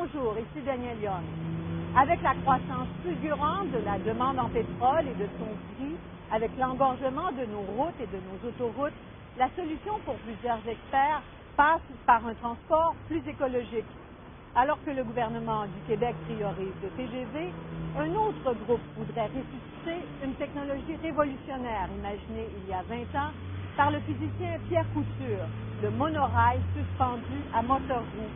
Bonjour, ici Daniel Young. Avec la croissance fulgurante de la demande en pétrole et de son prix, avec l'engorgement de nos routes et de nos autoroutes, la solution pour plusieurs experts passe par un transport plus écologique. Alors que le gouvernement du Québec priorise le TGV, un autre groupe voudrait ressusciter une technologie révolutionnaire imaginée il y a 20 ans par le physicien Pierre Couture, le monorail suspendu à moteur roue.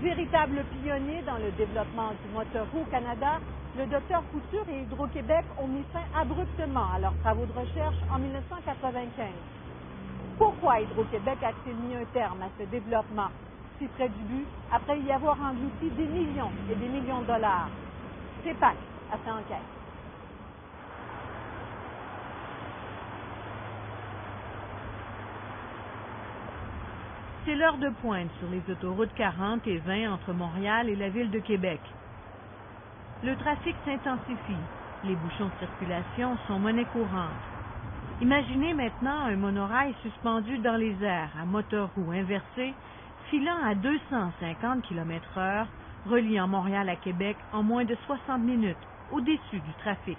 Véritable pionnier dans le développement du moteur roue au Canada, le Dr Couture et Hydro-Québec ont mis fin abruptement à leurs travaux de recherche en 1995. Pourquoi Hydro-Québec a-t-il mis un terme à ce développement si près du but, après y avoir englouti des millions et des millions de dollars? C'est PAC à cette enquête. C'est l'heure de pointe sur les autoroutes 40 et 20 entre Montréal et la ville de Québec. Le trafic s'intensifie. Les bouchons de circulation sont monnaie courante. Imaginez maintenant un monorail suspendu dans les airs à moteur roue inversé, filant à 250 km/h, reliant Montréal à Québec en moins de 60 minutes, au-dessus du trafic.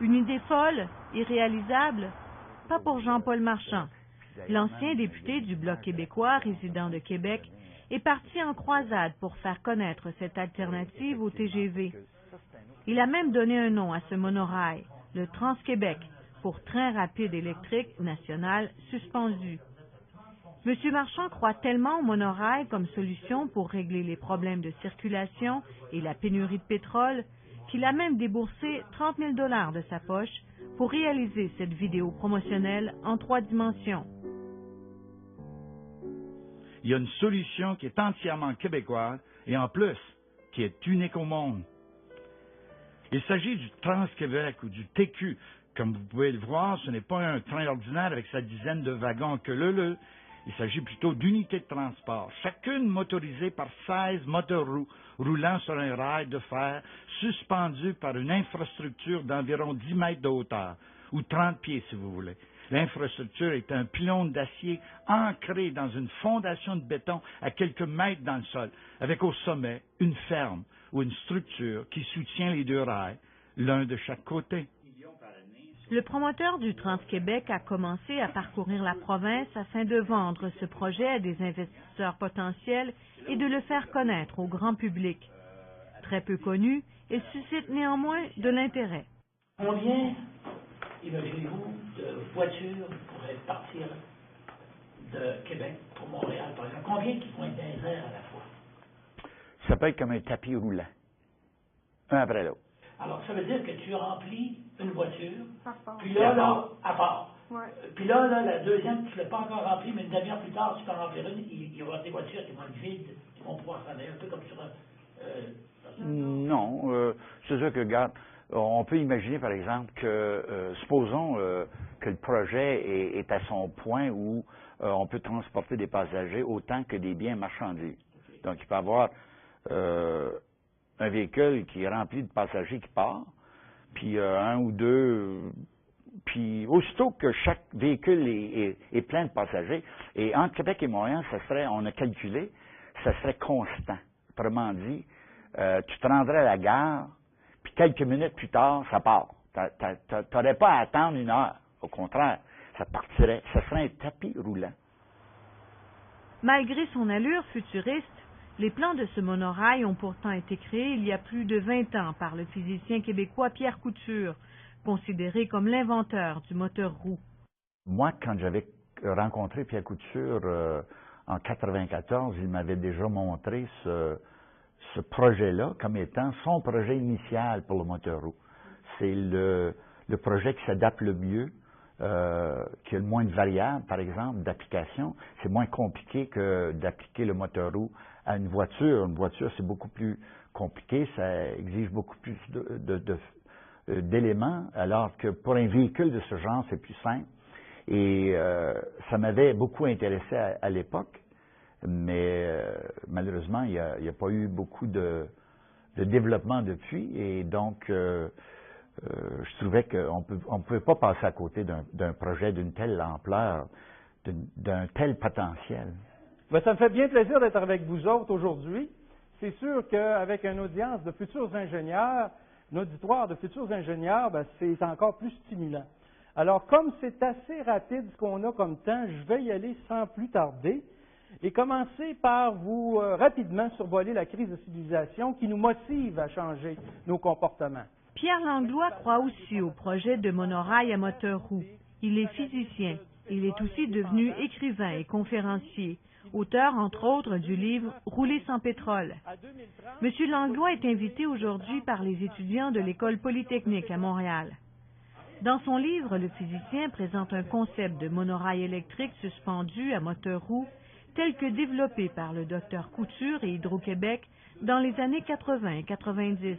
Une idée folle, irréalisable? Pas pour Jean-Paul Marchand. L'ancien député du Bloc québécois, résident de Québec, est parti en croisade pour faire connaître cette alternative au TGV. Il a même donné un nom à ce monorail, le Trans-Québec, pour train rapide électrique national suspendu. M. Marchand croit tellement au monorail comme solution pour régler les problèmes de circulation et la pénurie de pétrole qu'il a même déboursé 30 000 $ de sa poche pour réaliser cette vidéo promotionnelle en 3 dimensions. Il y a une solution qui est entièrement québécoise et en plus, qui est unique au monde. Il s'agit du Trans-Québec ou du TQ. Comme vous pouvez le voir, ce n'est pas un train ordinaire avec sa dizaine de wagons que le. Il s'agit plutôt d'unités de transport, chacune motorisée par 16 moteurs roues roulant sur un rail de fer suspendu par une infrastructure d'environ 10 mètres de hauteur, ou 30 pieds si vous voulez. L'infrastructure est un pylône d'acier ancré dans une fondation de béton à quelques mètres dans le sol, avec au sommet une ferme ou une structure qui soutient les deux rails, l'un de chaque côté. Le promoteur du Trans-Québec a commencé à parcourir la province afin de vendre ce projet à des investisseurs potentiels et de le faire connaître au grand public. Très peu connu, il suscite néanmoins de l'intérêt. Combien, imaginez-vous, de voitures pourraient partir de Québec pour Montréal, par exemple? Combien qui vont être dans les airs à la fois? Ça peut être comme un tapis roulant, un après l'autre. Alors, ça veut dire que tu remplis une voiture, puis À là, part. à part. Ouais. Puis là, la deuxième, tu ne l'as pas encore remplie, mais une demi-heure plus tard, tu peux en remplir une, il y aura des voitures qui vont être vides, qui vont pouvoir s'en aller, un peu comme sur un... Non, c'est sûr que, regarde, on peut imaginer, par exemple, que, supposons que le projet est à son point où on peut transporter des passagers autant que des biens marchandises. Donc, il peut y avoir un véhicule qui est rempli de passagers qui part, puis un ou deux, puis aussitôt que chaque véhicule est plein de passagers, et entre Québec et Montréal, ça serait, on a calculé, ça serait constant. Autrement dit, tu te rendrais à la gare, puis quelques minutes plus tard, ça part. Tu n'aurais pas à attendre 1 heure. Au contraire, ça partirait. Ça serait un tapis roulant. Malgré son allure futuriste, les plans de ce monorail ont pourtant été créés il y a plus de 20 ans par le physicien québécois Pierre Couture, considéré comme l'inventeur du moteur roue. Moi, quand j'avais rencontré Pierre Couture en 1994, il m'avait déjà montré ce projet-là comme étant son projet initial pour le moteur roue. C'est le projet qui s'adapte le mieux, qui a le moins de variables, par exemple, d'application. C'est moins compliqué que d'appliquer le moteur roue à une voiture. Une voiture, c'est beaucoup plus compliqué, ça exige beaucoup plus d'éléments, alors que pour un véhicule de ce genre, c'est plus simple. Et ça m'avait beaucoup intéressé à l'époque, mais malheureusement, il n'y a pas eu beaucoup de développement depuis, et donc je trouvais qu'on ne pouvait pas passer à côté d'un projet d'une telle ampleur, d'un tel potentiel. Ben, ça me fait bien plaisir d'être avec vous autres aujourd'hui. c'est sûr qu'avec une audience de futurs ingénieurs, un auditoire de futurs ingénieurs, ben, c'est encore plus stimulant. Alors, comme c'est assez rapide ce qu'on a comme temps, je vais y aller sans plus tarder et commencer par vous rapidement survoler la crise de civilisation qui nous motive à changer nos comportements. Pierre Langlois croit aussi au projet de monorail à moteur roue. Il est physicien. Il est aussi devenu écrivain et conférencier, auteur entre autres du livre « Rouler sans pétrole ». M. Langlois est invité aujourd'hui par les étudiants de l'École polytechnique à Montréal. Dans son livre, le physicien présente un concept de monorail électrique suspendu à moteur roue tel que développé par le Dr Couture et Hydro-Québec dans les années 80 et 90.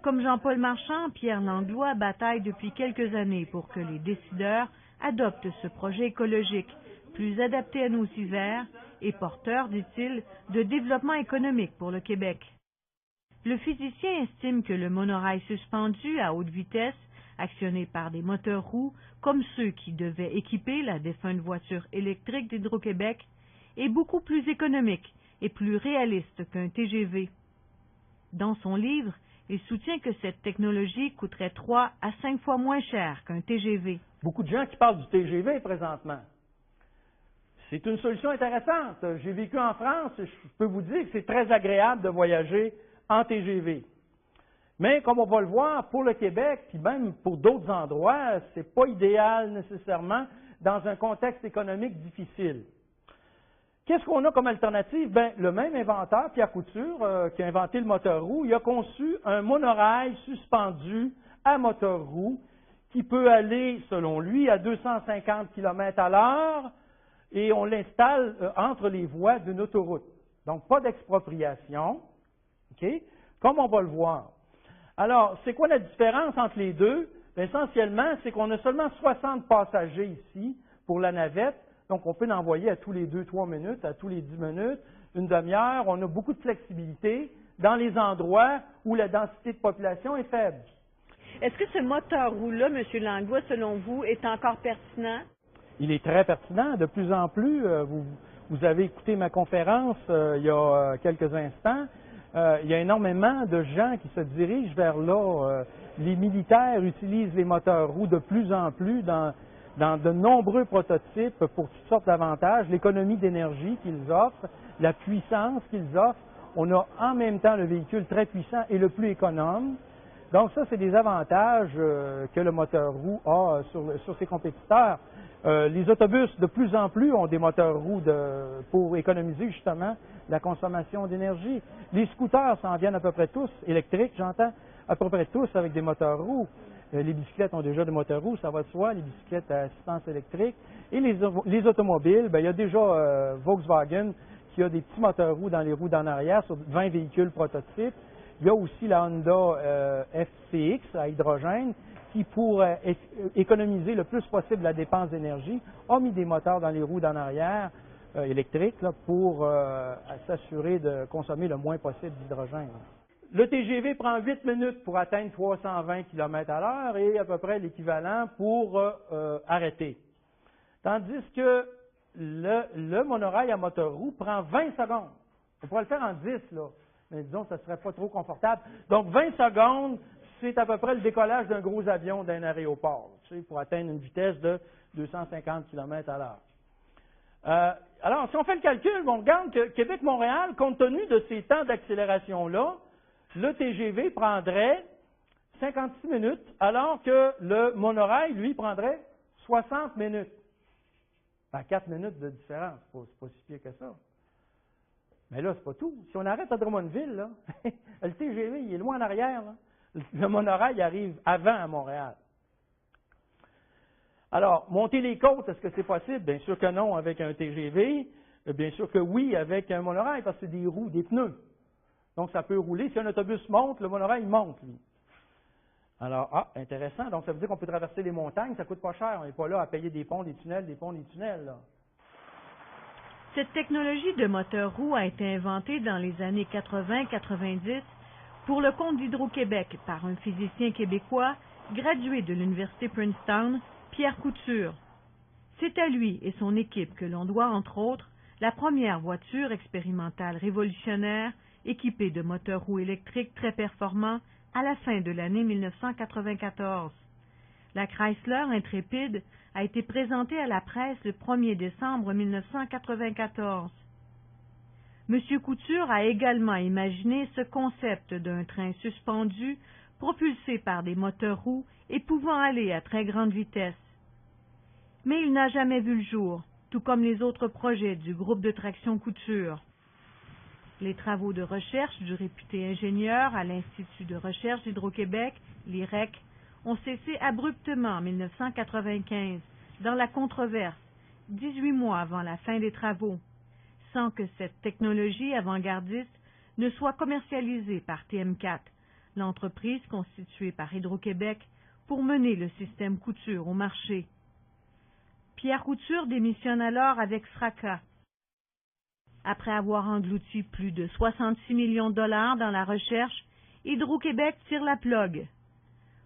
Comme Jean-Paul Marchand, Pierre Langlois bataille depuis quelques années pour que les décideurs adoptent ce projet écologique, plus adapté à nos hivers et porteur, dit-il, de développement économique pour le Québec. Le physicien estime que le monorail suspendu à haute vitesse, actionné par des moteurs roues, comme ceux qui devaient équiper la défunte voiture électrique d'Hydro-Québec, est beaucoup plus économique et plus réaliste qu'un TGV. Dans son livre, il soutient que cette technologie coûterait 3 à 5 fois moins cher qu'un TGV. Beaucoup de gens qui parlent du TGV présentement. C'est une solution intéressante. J'ai vécu en France, je peux vous dire que c'est très agréable de voyager en TGV. Mais comme on va le voir, pour le Québec, puis même pour d'autres endroits, ce n'est pas idéal nécessairement dans un contexte économique difficile. Qu'est-ce qu'on a comme alternative? Bien, le même inventeur, Pierre Couture, qui a inventé le moteur roue, il a conçu un monorail suspendu à moteur roue qui peut aller, selon lui, à 250 km/h et on l'installe entre les voies d'une autoroute. Donc, pas d'expropriation, okay? Comme on va le voir. Alors, c'est quoi la différence entre les deux? Bien, essentiellement, c'est qu'on a seulement 60 passagers ici pour la navette. Donc, on peut l'envoyer à tous les 2-3 minutes, à tous les 10 minutes, une demi-heure. On a beaucoup de flexibilité dans les endroits où la densité de population est faible. Est-ce que ce moteur roue-là, M. Langlois, selon vous, est encore pertinent? Il est très pertinent. De plus en plus, vous avez écouté ma conférence il y a quelques instants. Il y a énormément de gens qui se dirigent vers là. Les militaires utilisent les moteurs roues de plus en plus dans de nombreux prototypes pour toutes sortes d'avantages, l'économie d'énergie qu'ils offrent, la puissance qu'ils offrent. On a en même temps le véhicule très puissant et le plus économe. Donc ça, c'est des avantages que le moteur roue a sur ses compétiteurs. Les autobus, de plus en plus, ont des moteurs roues pour économiser justement la consommation d'énergie. Les scooters s'en viennent à peu près tous, électriques, j'entends, à peu près tous avec des moteurs roues. Les bicyclettes ont déjà des moteurs roues, ça va de soi, les bicyclettes à assistance électrique. Et les automobiles, bien, il y a déjà Volkswagen qui a des petits moteurs roues dans les roues d'en arrière sur 20 véhicules prototypes. Il y a aussi la Honda FCX à hydrogène qui, pour économiser le plus possible la dépense d'énergie, a mis des moteurs dans les roues d'en arrière électriques là, pour s'assurer de consommer le moins possible d'hydrogène. Le TGV prend 8 minutes pour atteindre 320 km/h et à peu près l'équivalent pour arrêter. Tandis que le monorail à moteur roue prend 20 secondes. On pourrait le faire en 10, là, mais disons que ça ne serait pas trop confortable. Donc 20 secondes, c'est à peu près le décollage d'un gros avion d'un aéroport, tu sais, pour atteindre une vitesse de 250 km/h. Alors, si on fait le calcul, on regarde que Québec-Montréal, compte tenu de ces temps d'accélération-là, le TGV prendrait 56 minutes, alors que le monorail, lui, prendrait 60 minutes. Ben, 4 minutes de différence, c'est pas si pire que ça. Mais là, c'est pas tout. Si on arrête à Drummondville, là, le TGV, il est loin en arrière. Là. Le monorail arrive avant à Montréal. Alors, monter les côtes, est-ce que c'est possible? Bien sûr que non avec un TGV. Bien sûr que oui avec un monorail, parce que c'est des roues, des pneus. Donc, ça peut rouler. Si un autobus monte, le monorail monte, lui. Alors, intéressant. Donc, ça veut dire qu'on peut traverser les montagnes, ça ne coûte pas cher. On n'est pas là à payer des ponts, des tunnels, des ponts, des tunnels, là. Cette technologie de moteur roue a été inventée dans les années 80-90 pour le compte d'Hydro-Québec par un physicien québécois gradué de l'Université Princeton, Pierre Couture. C'est à lui et son équipe que l'on doit, entre autres, la première voiture expérimentale révolutionnaire équipée de moteurs roues électriques très performants à la fin de l'année 1994. La Chrysler Intrépide a été présentée à la presse le 1er décembre 1994. M. Couture a également imaginé ce concept d'un train suspendu, propulsé par des moteurs roues et pouvant aller à très grande vitesse. Mais il n'a jamais vu le jour, tout comme les autres projets du groupe de traction Couture. Les travaux de recherche du réputé ingénieur à l'Institut de recherche d'Hydro-Québec, l'IREC, ont cessé abruptement en 1995, dans la controverse, 18 mois avant la fin des travaux, sans que cette technologie avant-gardiste ne soit commercialisée par TM4, l'entreprise constituée par Hydro-Québec pour mener le système Couture au marché. Pierre Couture démissionne alors avec fracas. Après avoir englouti plus de 66 millions de dollars dans la recherche, Hydro-Québec tire la plug.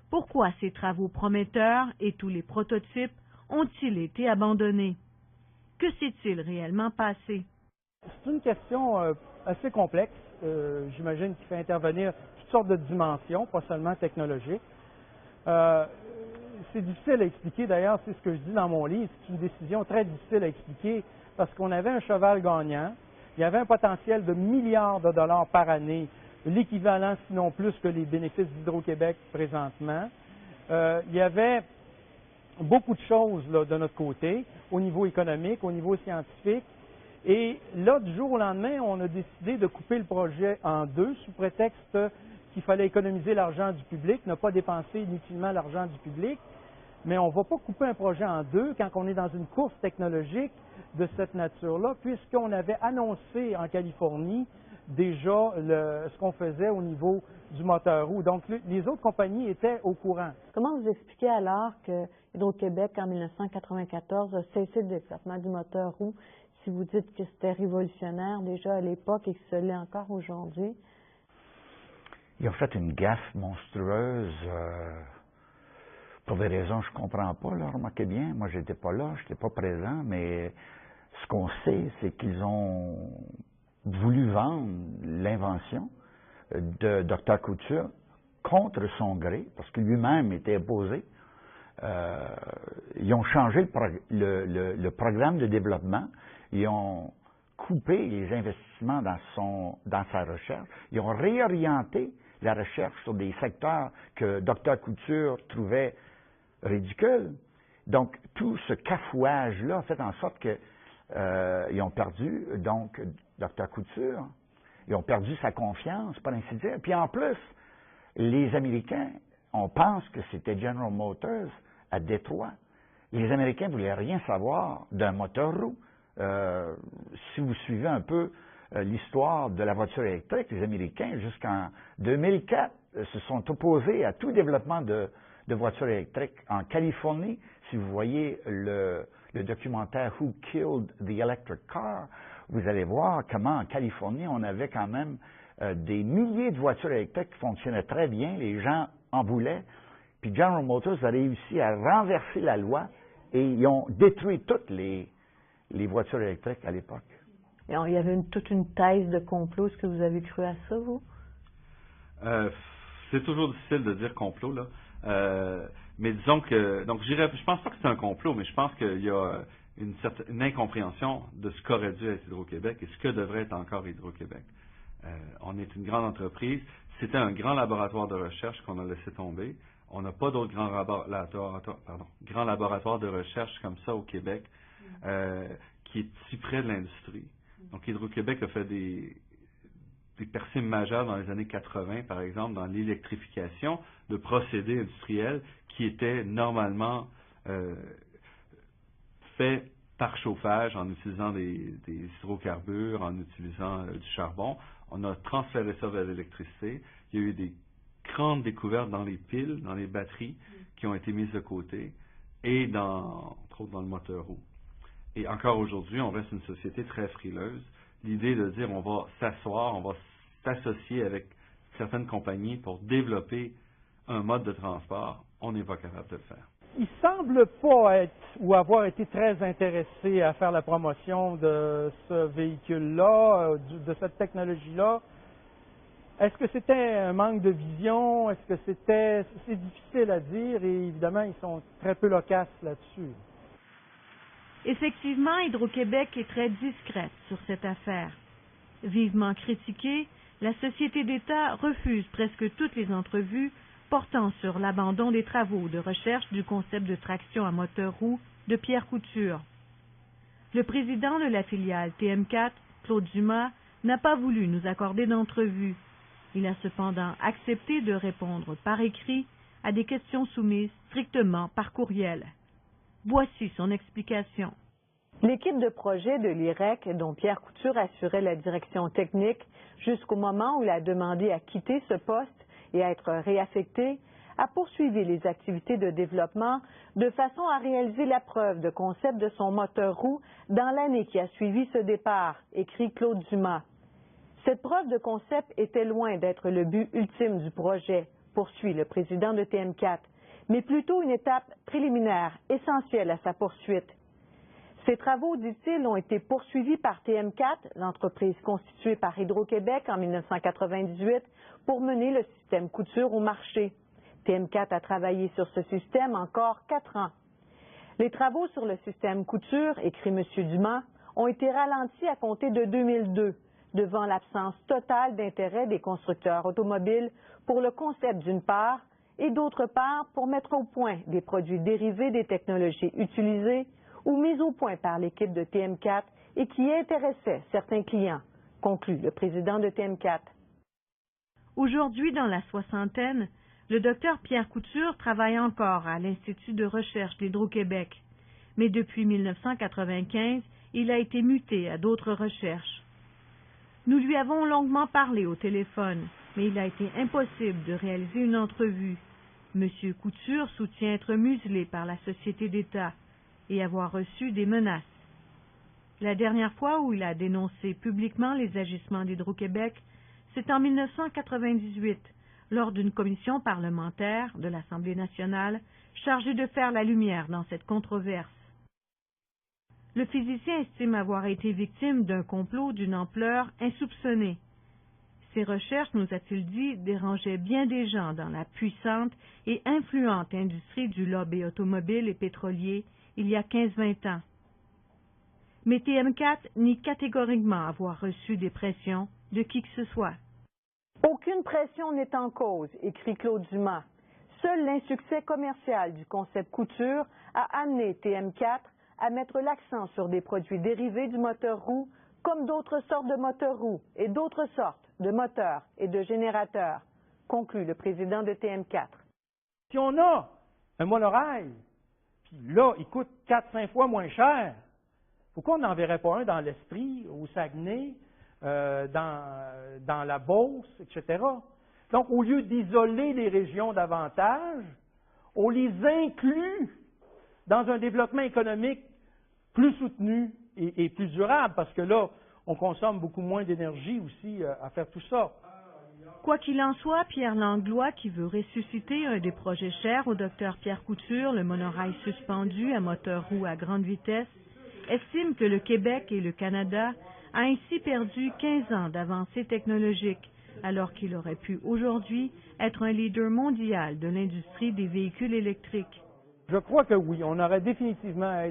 Pourquoi ces travaux prometteurs et tous les prototypes ont-ils été abandonnés? Que s'est-il réellement passé? C'est une question assez complexe, j'imagine, qui fait intervenir toutes sortes de dimensions, pas seulement technologiques. C'est difficile à expliquer, d'ailleurs, c'est ce que je dis dans mon livre, c'est une décision très difficile à expliquer parce qu'on avait un cheval gagnant, il y avait un potentiel de milliards de dollars par année, l'équivalent, sinon plus, que les bénéfices d'Hydro-Québec présentement. Il y avait beaucoup de choses là, de notre côté, au niveau économique, au niveau scientifique. Et là, du jour au lendemain, on a décidé de couper le projet en deux, sous prétexte qu'il fallait économiser l'argent du public, ne pas dépenser inutilement l'argent du public. Mais on ne va pas couper un projet en deux quand on est dans une course technologique de cette nature-là, puisqu'on avait annoncé en Californie déjà ce qu'on faisait au niveau du moteur roue. Donc, les autres compagnies étaient au courant. Comment vous expliquez alors que Hydro-Québec, en 1994, a cessé le développement du moteur roue, si vous dites que c'était révolutionnaire déjà à l'époque et que ce l'est encore aujourd'hui? Ils ont fait une gaffe monstrueuse pour des raisons que je ne comprends pas, là, remarquez bien. Moi, je n'étais pas là, je n'étais pas présent, mais ce qu'on sait, c'est qu'ils ont voulu vendre l'invention de Dr. Couture contre son gré, parce que lui-même était opposé. Ils ont changé le programme de développement, ils ont coupé les investissements dans sa recherche, ils ont réorienté la recherche sur des secteurs que Dr. Couture trouvait ridicules. Donc, tout ce cafouage-là a fait en sorte qu'ils ont perdu, donc, Dr. Couture, ils ont perdu sa confiance, pour ainsi dire. Puis en plus, les Américains, on pense que c'était General Motors à Détroit. Les Américains ne voulaient rien savoir d'un moteur roue. Si vous suivez un peu l'histoire de la voiture électrique, les Américains, jusqu'en 2004, se sont opposés à tout développement de voitures électriques. En Californie, si vous voyez le documentaire Who Killed the Electric Car, vous allez voir comment en Californie, on avait quand même des milliers de voitures électriques qui fonctionnaient très bien, les gens en voulaient, puis General Motors a réussi à renverser la loi et ils ont détruit toutes les voitures électriques à l'époque. Alors, il y avait toute une thèse de complot. Est-ce que vous avez cru à ça, vous? C'est toujours difficile de dire complot, là. Mais disons que, donc je pense pas que c'est un complot, mais je pense qu'il y a une incompréhension de ce qu'aurait dû être Hydro-Québec et ce que devrait être encore Hydro-Québec. On est une grande entreprise. C'était un grand laboratoire de recherche qu'on a laissé tomber. On n'a pas d'autres grands laboratoires de recherche comme ça au Québec qui est si près de l'industrie. Donc Hydro-Québec a fait des percées majeures dans les années 80, par exemple, dans l'électrification de procédés industriels qui étaient normalement faits par chauffage en utilisant des hydrocarbures, en utilisant du charbon. On a transféré ça vers l'électricité. Il y a eu des grandes découvertes dans les piles, dans les batteries qui ont été mises de côté et entre autres dans le moteur roue. Et encore aujourd'hui, on reste une société très frileuse. L'idée de dire on va s'asseoir, on va s'associer avec certaines compagnies pour développer un mode de transport, on n'est pas capable de le faire. Il semble pas être ou avoir été très intéressé à faire la promotion de ce véhicule-là, de cette technologie-là. Est-ce que c'était un manque de vision? Est-ce que c'est difficile à dire et évidemment, ils sont très peu loquaces là-dessus. Effectivement, Hydro-Québec est très discrète sur cette affaire. Vivement critiquée, la Société d'État refuse presque toutes les entrevues portant sur l'abandon des travaux de recherche du concept de traction à moteur roue de Pierre Couture. Le président de la filiale TM4, Claude Dumas, n'a pas voulu nous accorder d'entrevue. Il a cependant accepté de répondre par écrit à des questions soumises strictement par courriel. Voici son explication. L'équipe de projet de l'IREC, dont Pierre Couture assurait la direction technique jusqu'au moment où il a demandé à quitter ce poste et à être réaffecté, a poursuivi les activités de développement de façon à réaliser la preuve de concept de son moteur roue dans l'année qui a suivi ce départ, écrit Claude Dumas. Cette preuve de concept était loin d'être le but ultime du projet, poursuit le président de TM4, mais plutôt une étape préliminaire essentielle à sa poursuite. Ces travaux, dit-il, ont été poursuivis par TM4, l'entreprise constituée par Hydro-Québec en 1998, pour mener le système Couture au marché. TM4 a travaillé sur ce système encore 4 ans. Les travaux sur le système Couture, écrit M. Dumas, ont été ralentis à compter de 2002, devant l'absence totale d'intérêt des constructeurs automobiles pour le concept d'une part, et d'autre part pour mettre au point des produits dérivés des technologies utilisées ou mis au point par l'équipe de TM4 et qui intéressaient certains clients, conclut le président de TM4. Aujourd'hui, dans la soixantaine, le docteur Pierre Couture travaille encore à l'Institut de recherche d'Hydro-Québec, mais depuis 1995, il a été muté à d'autres recherches. Nous lui avons longuement parlé au téléphone, mais il a été impossible de réaliser une entrevue. M. Couture soutient être muselé par la Société d'État et avoir reçu des menaces. La dernière fois où il a dénoncé publiquement les agissements d'Hydro-Québec, c'est en 1998, lors d'une commission parlementaire de l'Assemblée nationale chargée de faire la lumière dans cette controverse. Le physicien estime avoir été victime d'un complot d'une ampleur insoupçonnée. Ses recherches, nous a-t-il dit, dérangeaient bien des gens dans la puissante et influente industrie du lobby automobile et pétrolier il y a 15-20 ans. Mais TM4 nie catégoriquement avoir reçu des pressions de qui que ce soit. Aucune pression n'est en cause, écrit Claude Dumas. Seul l'insuccès commercial du concept Couture a amené TM4 à mettre l'accent sur des produits dérivés du moteur roue, comme d'autres sortes de moteurs roues et d'autres sortes de moteurs et de générateurs, conclut le président de TM4. Si on a un monorail, puis là, il coûte 4-5 fois moins cher, pourquoi on n'enverrait pas un dans l'Estrie, au Saguenay, dans la Beauce, etc. Donc, au lieu d'isoler les régions davantage, on les inclut dans un développement économique plus soutenu et plus durable, parce que là, on consomme beaucoup moins d'énergie aussi à faire tout ça. Quoi qu'il en soit, Pierre Langlois, qui veut ressusciter un des projets chers au docteur Pierre Couture, le monorail suspendu à moteur roue à grande vitesse, estime que le Québec et le Canada a ainsi perdu 15 ans d'avancée technologique, alors qu'il aurait pu aujourd'hui être un leader mondial de l'industrie des véhicules électriques. Je crois que oui, on aurait définitivement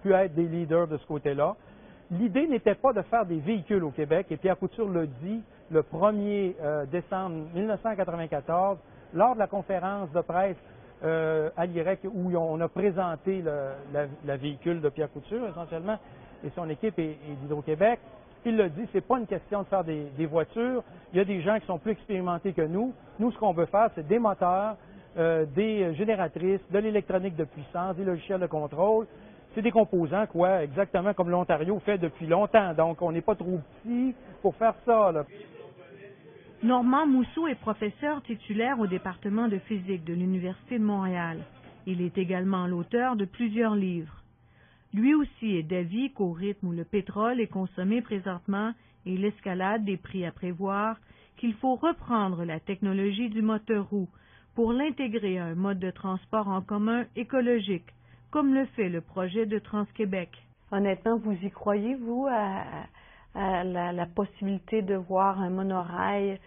pu être des leaders de ce côté-là. L'idée n'était pas de faire des véhicules au Québec, et Pierre Couture l'a dit le 1er décembre 1994, lors de la conférence de presse à l'IREC, où on a présenté la véhicule de Pierre Couture, essentiellement, et son équipe et d'Hydro-Québec. Il l'a dit, c'est pas une question de faire des voitures. Il y a des gens qui sont plus expérimentés que nous. Nous, ce qu'on veut faire, c'est des moteurs, des génératrices, de l'électronique de puissance, des logiciels de contrôle. C'est des composants, quoi, exactement comme l'Ontario fait depuis longtemps. Donc, on n'est pas trop petit pour faire ça, là. Normand Mousseau est professeur titulaire au département de physique de l'Université de Montréal. Il est également l'auteur de plusieurs livres. Lui aussi est d'avis qu'au rythme où le pétrole est consommé présentement et l'escalade des prix à prévoir, qu'il faut reprendre la technologie du moteur roue pour l'intégrer à un mode de transport en commun écologique, comme le fait le projet de Trans-Québec. Honnêtement, vous y croyez, vous, à la possibilité de voir un monorail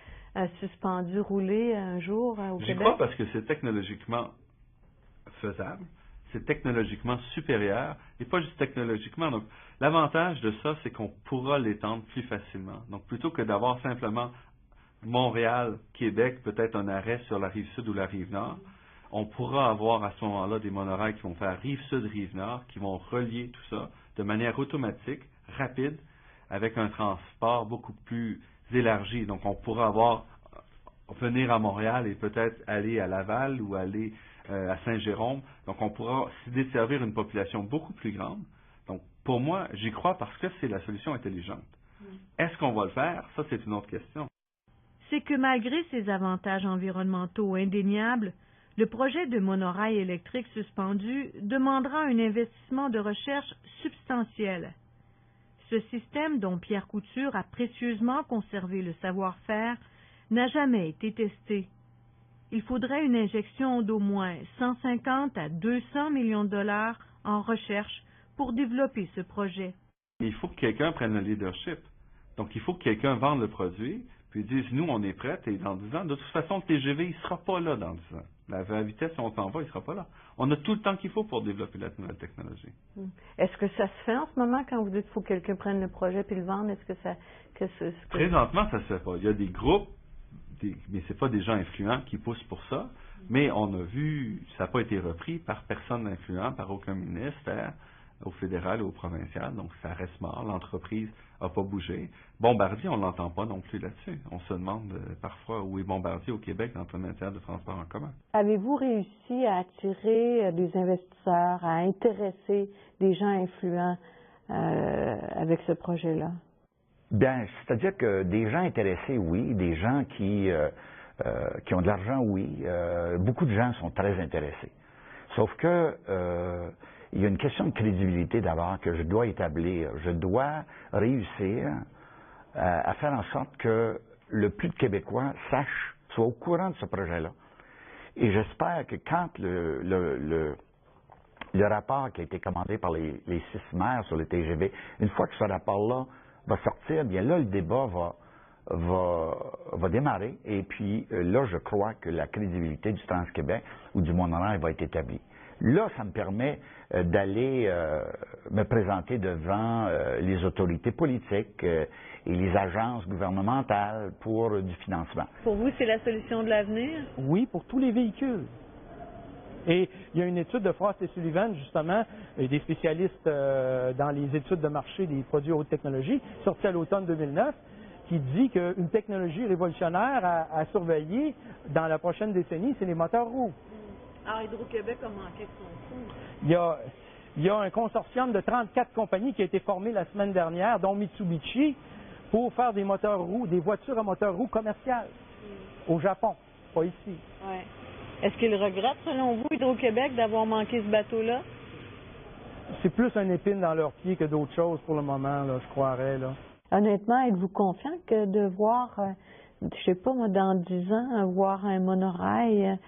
suspendu rouler un jour au J'y Québec? crois parce que c'est technologiquement faisable, c'est technologiquement supérieur, et pas juste technologiquement. Donc, l'avantage de ça, c'est qu'on pourra l'étendre plus facilement. Donc, plutôt que d'avoir simplement Montréal, Québec, peut-être un arrêt sur la rive sud ou la rive nord, on pourra avoir à ce moment-là des monorails qui vont faire rive sud, rive nord, qui vont relier tout ça de manière automatique, rapide, avec un transport beaucoup plus élargi. Donc, on pourra venir à Montréal et peut-être aller à Laval ou aller à Saint-Jérôme. Donc, on pourra desservir une population beaucoup plus grande. Donc, pour moi, j'y crois parce que c'est la solution intelligente. Est-ce qu'on va le faire? Ça, c'est une autre question. C'est que malgré ses avantages environnementaux indéniables, le projet de monorail électrique suspendu demandera un investissement de recherche substantiel. Ce système, dont Pierre Couture a précieusement conservé le savoir-faire, n'a jamais été testé. Il faudrait une injection d'au moins 150 à 200 millions de dollars en recherche pour développer ce projet. Il faut que quelqu'un prenne le leadership. Donc, il faut que quelqu'un vende le produit, puis dise, nous, on est prêts, et dans 10 ans, de toute façon, le TGV, il ne sera pas là dans 10 ans. La vitesse, on s'en va, il ne sera pas là. On a tout le temps qu'il faut pour développer la nouvelle technologie. Est-ce que ça se fait en ce moment quand vous dites qu'il faut que quelqu'un prenne le projet puis le vende? Est-ce que ça... Présentement, ça ne se fait pas. Il y a des groupes, mais ce n'est pas des gens influents qui poussent pour ça, mais on a vu, ça n'a pas été repris par personne d'influent, par aucun ministère, au fédéral ou au provincial, donc ça reste mort. L'entreprise n'a pas bougé. Bombardier, on ne l'entend pas non plus là-dessus. On se demande parfois où est Bombardier au Québec dans le ministère de transport en commun. Avez-vous réussi à attirer des investisseurs, à intéresser des gens influents avec ce projet-là? Bien, c'est-à-dire que des gens intéressés, oui, des gens qui ont de l'argent, oui. Beaucoup de gens sont très intéressés. Sauf que il y a une question de crédibilité d'abord que je dois établir. Je dois réussir à faire en sorte que le plus de Québécois sachent, soient au courant de ce projet-là. Et j'espère que quand le rapport qui a été commandé par les 6 maires sur le TGV, une fois que ce rapport-là va sortir, bien là, le débat va démarrer. Et puis là, je crois que la crédibilité du Trans-Québec ou du monorail va être établie. Là, ça me permet d'aller me présenter devant les autorités politiques et les agences gouvernementales pour du financement. Pour vous, c'est la solution de l'avenir? Oui, pour tous les véhicules. Et il y a une étude de Frost et Sullivan, justement, et des spécialistes dans les études de marché des produits haute technologie, sortie à l'automne 2009, qui dit qu'une technologie révolutionnaire à surveiller dans la prochaine décennie, c'est les moteurs roues. Alors, Hydro-Québec a manqué de son coup. Il y a un consortium de 34 compagnies qui a été formé la semaine dernière, dont Mitsubishi, pour faire des moteurs roues, des voitures à moteurs roues commerciales au Japon, pas ici. Ouais. Est-ce qu'ils regrettent, selon vous, Hydro-Québec, d'avoir manqué ce bateau-là? C'est plus un épine dans leur pied que d'autres choses pour le moment, là, je croirais. Là. Honnêtement, êtes-vous confiant que de voir, je sais pas moi, dans 10 ans, voir un monorail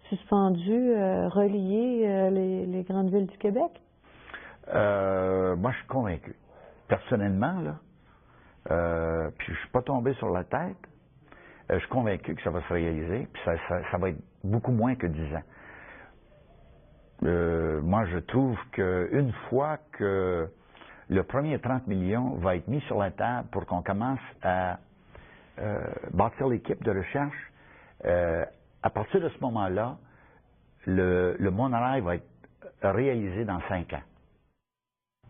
suspendu, relier les grandes villes du Québec? Moi, je suis convaincu. Personnellement, là, puis je suis pas tombé sur la tête. Je suis convaincu que ça va se réaliser, puis ça va être beaucoup moins que 10 ans. Moi, je trouve qu'une fois que le premier 30 millions va être mis sur la table pour qu'on commence à bâtir l'équipe de recherche, à partir de ce moment-là, le monorail va être réalisé dans 5 ans.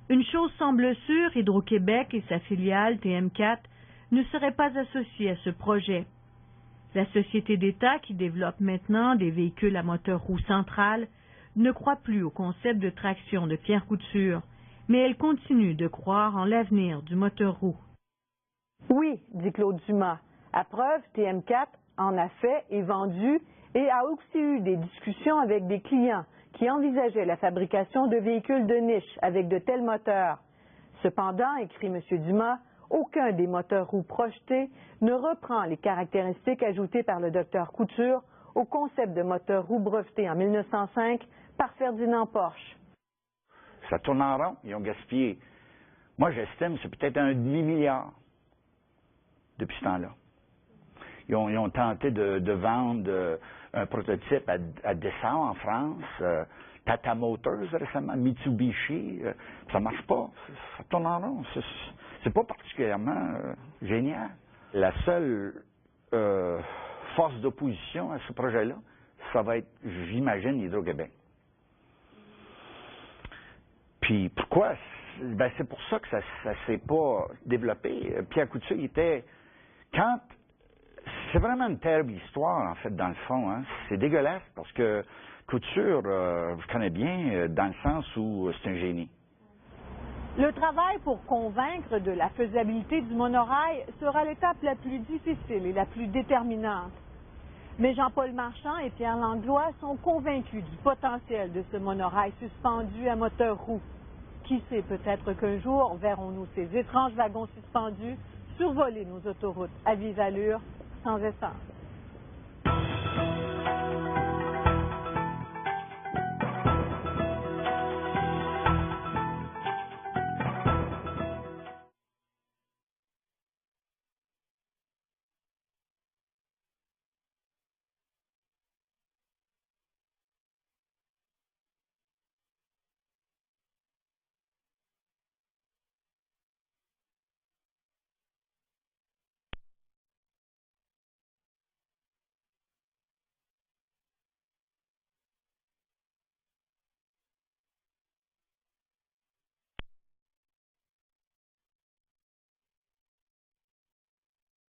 Une chose semble sûre, Hydro-Québec et sa filiale TM4 ne seraient pas associés à ce projet. La société d'État, qui développe maintenant des véhicules à moteur roue central, ne croit plus au concept de traction de Pierre Couture, mais elle continue de croire en l'avenir du moteur roue. Oui, dit Claude Dumas. À preuve, TM4 en a fait et vendu et a aussi eu des discussions avec des clients qui envisageaient la fabrication de véhicules de niche avec de tels moteurs. Cependant, écrit M. Dumas, aucun des moteurs roues projetés ne reprend les caractéristiques ajoutées par le Dr Couture au concept de moteur roue breveté en 1905 par Ferdinand Porsche. Ça tourne en rond, ils ont gaspillé. Moi, j'estime que c'est peut-être un demi-milliard depuis ce temps-là. Ils ont tenté de vendre un prototype à Dessau en France, Tata Motors récemment, Mitsubishi, ça marche pas, ça tourne en rond. C'est pas particulièrement génial. La seule force d'opposition à ce projet-là, ça va être, j'imagine, Hydro-Québec. Puis pourquoi? Ben, c'est pour ça que ça s'est pas développé. Pierre Couture était... C'est vraiment une terrible histoire, en fait, dans le fond. Hein. C'est dégueulasse parce que Couture, je connais bien, dans le sens où c'est un génie. Le travail pour convaincre de la faisabilité du monorail sera l'étape la plus difficile et la plus déterminante. Mais Jean-Paul Marchand et Pierre Langlois sont convaincus du potentiel de ce monorail suspendu à moteur roue. Qui sait, peut-être qu'un jour, verrons-nous ces étranges wagons suspendus survoler nos autoroutes à vive allure, sans essence.